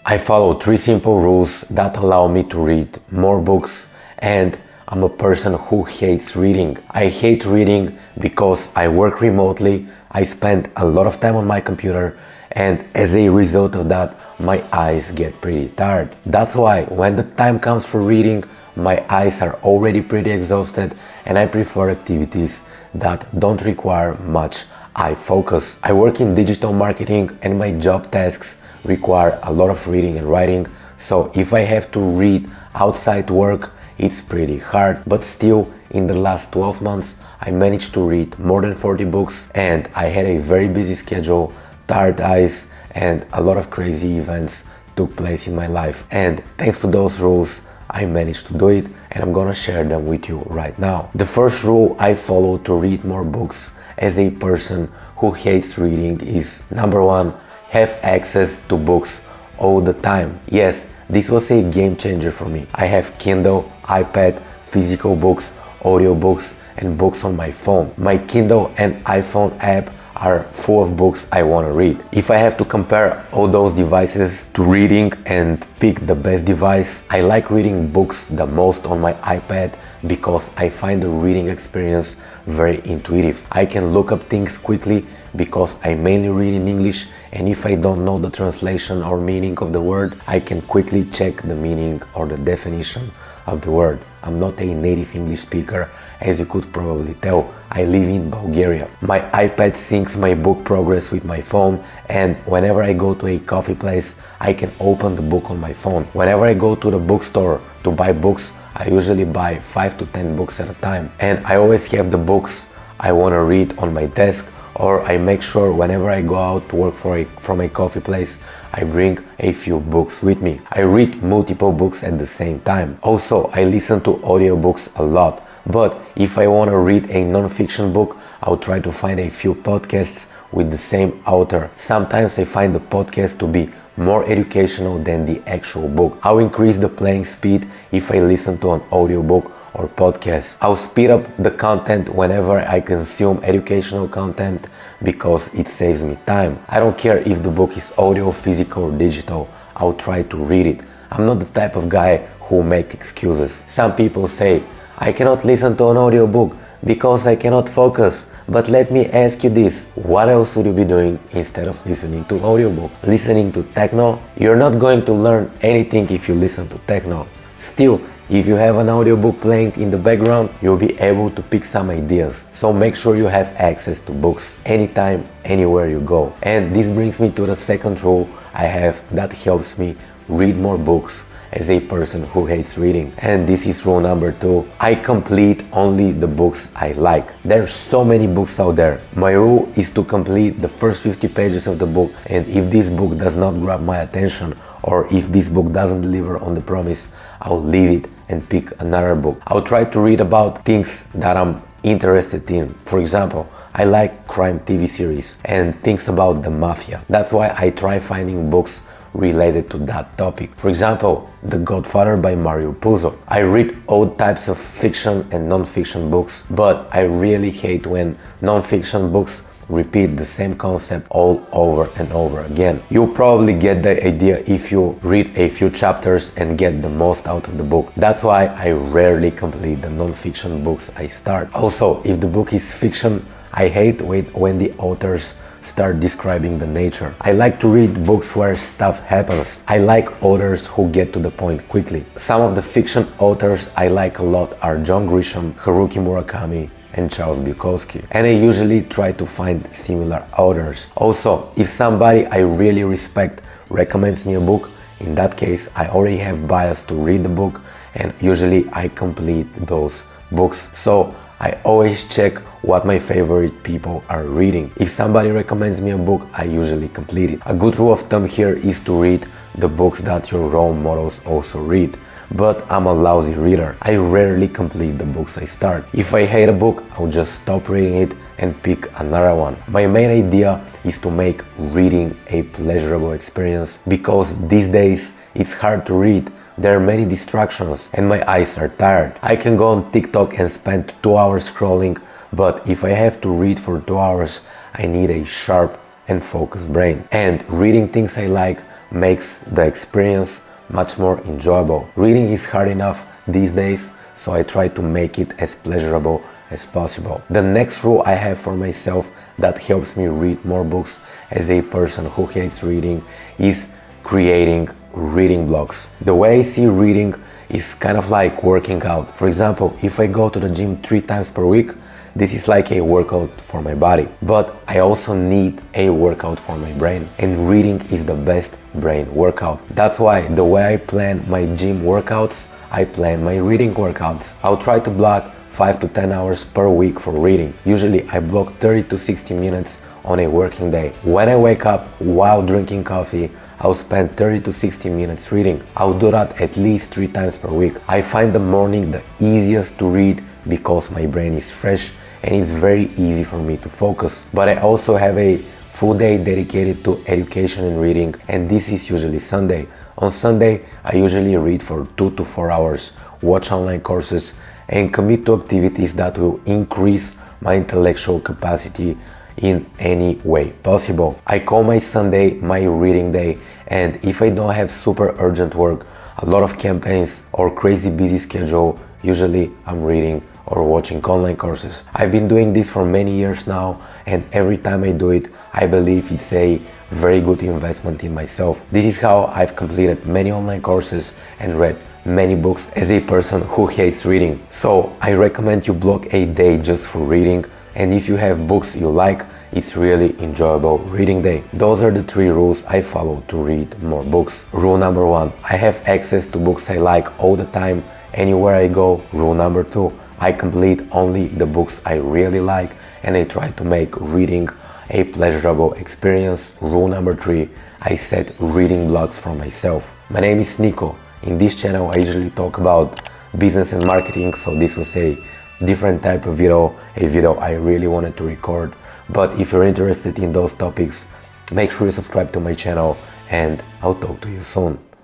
I follow 3 simple rules that allow me to read more books, and I'm a person who hates reading. I hate reading because I work remotely, I spend a lot of time on my computer, and as a result of that, my eyes get pretty tired. That's why when the time comes for reading, my eyes are already pretty exhausted, and I prefer activities that don't require much eye focus. I work in digital marketing, and my job tasks require a lot of reading and writing, so if I have to read outside work, it's pretty hard. But still, in the last 12 months, I managed to read more than 40 books, and I had a very busy schedule, tired eyes, and a lot of crazy events took place in my life. And thanks to those rules, I managed to do it, and I'm gonna share them with you right now. The first rule I follow to read more books as a person who hates reading is number 1, have access to books all the time. Yes, this was a game changer for me. I have Kindle, iPad, physical books, audiobooks, and books on my phone. My Kindle and iPhone app are full of books I want to read. If I have to compare all those devices to reading and pick the best device, I like reading books the most on my iPad because I find the reading experience very intuitive. I can look up things quickly because I mainly read in English, and if I don't know the translation or meaning of the word, I can quickly check the meaning or the definition of the word. I'm not a native English speaker, as you could probably tell. I live in Bulgaria. My iPad syncs my book progress with my phone, and whenever I go to a coffee place, I can open the book on my phone. Whenever I go to the bookstore to buy books, I usually buy 5 to 10 books at a time, and I always have the books I want to read on my desk, or I make sure whenever I go out to work from a coffee place, I bring a few books with me. I read multiple books at the same time. Also, I listen to audiobooks a lot, but if I want to read a non-fiction book, I'll try to find a few podcasts with the same author. Sometimes I find the podcast to be more educational than the actual book. I'll increase the playing speed if I listen to an audiobook or podcast. I'll speed up the content whenever I consume educational content because it saves me time. I don't care if the book is audio, physical or digital, I'll try to read it. I'm not the type of guy who make excuses. Some people say, I cannot listen to an audiobook because I cannot focus. But let me ask you this, what else would you be doing instead of listening to audiobook? Listening to techno? You're not going to learn anything if you listen to techno. Still, if you have an audiobook playing in the background, you'll be able to pick some ideas. So make sure you have access to books anytime, anywhere you go. And this brings me to the second rule I have that helps me read more books as a person who hates reading. And this is rule number 2. I complete only the books I like. There's so many books out there. My rule is to complete the first 50 pages of the book, and if this book does not grab my attention, or if this book doesn't deliver on the promise, I'll leave it and pick another book. I'll try to read about things that I'm interested in. For example, I like crime TV series and things about the mafia. That's why I try finding books related to that topic. For example, The Godfather by Mario Puzo. I read all types of fiction and non-fiction books, but I really hate when non-fiction books repeat the same concept all over and over again. You'll probably get the idea if you read a few chapters and get the most out of the book. That's why I rarely complete the non-fiction books I start. Also, if the book is fiction, I hate when the authors start describing the nature. I like to read books where stuff happens. I like authors who get to the point quickly. Some of the fiction authors I like a lot are John Grisham, Haruki Murakami, and Charles Bukowski. And I usually try to find similar authors. Also, if somebody I really respect recommends me a book, in that case I already have bias to read the book, and usually I complete those books. So I always check what my favorite people are reading. If somebody recommends me a book, I usually complete it. A good rule of thumb here is to read the books that your role models also read. But I'm a lousy reader. I rarely complete the books I start. If I hate a book, I'll just stop reading it and pick another one. My main idea is to make reading a pleasurable experience, because these days it's hard to read. There are many distractions and my eyes are tired. I can go on TikTok and spend 2 hours scrolling, but if I have to read for 2 hours, I need a sharp and focused brain. And reading things I like makes the experience much more enjoyable. Reading is hard enough these days, so I try to make it as pleasurable as possible. The next rule I have for myself that helps me read more books as a person who hates reading is creating reading blocks. The way I see reading is kind of like working out. For example, if I go to the gym 3 times per week, this is like a workout for my body, but I also need a workout for my brain, and reading is the best brain workout. That's why the way I plan my gym workouts, I plan my reading workouts. I'll try to block 5 to 10 hours per week for reading. Usually I block 30 to 60 minutes on a working day. When I wake up while drinking coffee, I'll spend 30 to 60 minutes reading. I'll do that at least 3 times per week. I find the morning the easiest to read because my brain is fresh and it's very easy for me to focus. But I also have a full day dedicated to education and reading, and this is usually Sunday. On Sunday, I usually read for 2 to 4 hours, watch online courses, and commit to activities that will increase my intellectual capacity in any way possible. I call my Sunday my reading day, and if I don't have super urgent work, a lot of campaigns, or crazy busy schedule, usually I'm reading or watching online courses. I've been doing this for many years now, and every time I do it, I believe it's a very good investment in myself. This is how I've completed many online courses and read many books as a person who hates reading. So I recommend you block a day just for reading, and if you have books you like, it's really enjoyable reading day. Those are the 3 rules I follow to read more books. Rule number 1, I have access to books I like all the time, anywhere I go. Rule number 2, I complete only the books I really like, and I try to make reading a pleasurable experience. Rule number 3, I set reading blocks for myself. My name is Nico. In this channel I usually talk about business and marketing, so this was a different type of video, a video I really wanted to record. But if you're interested in those topics, make sure you subscribe to my channel, and I'll talk to you soon.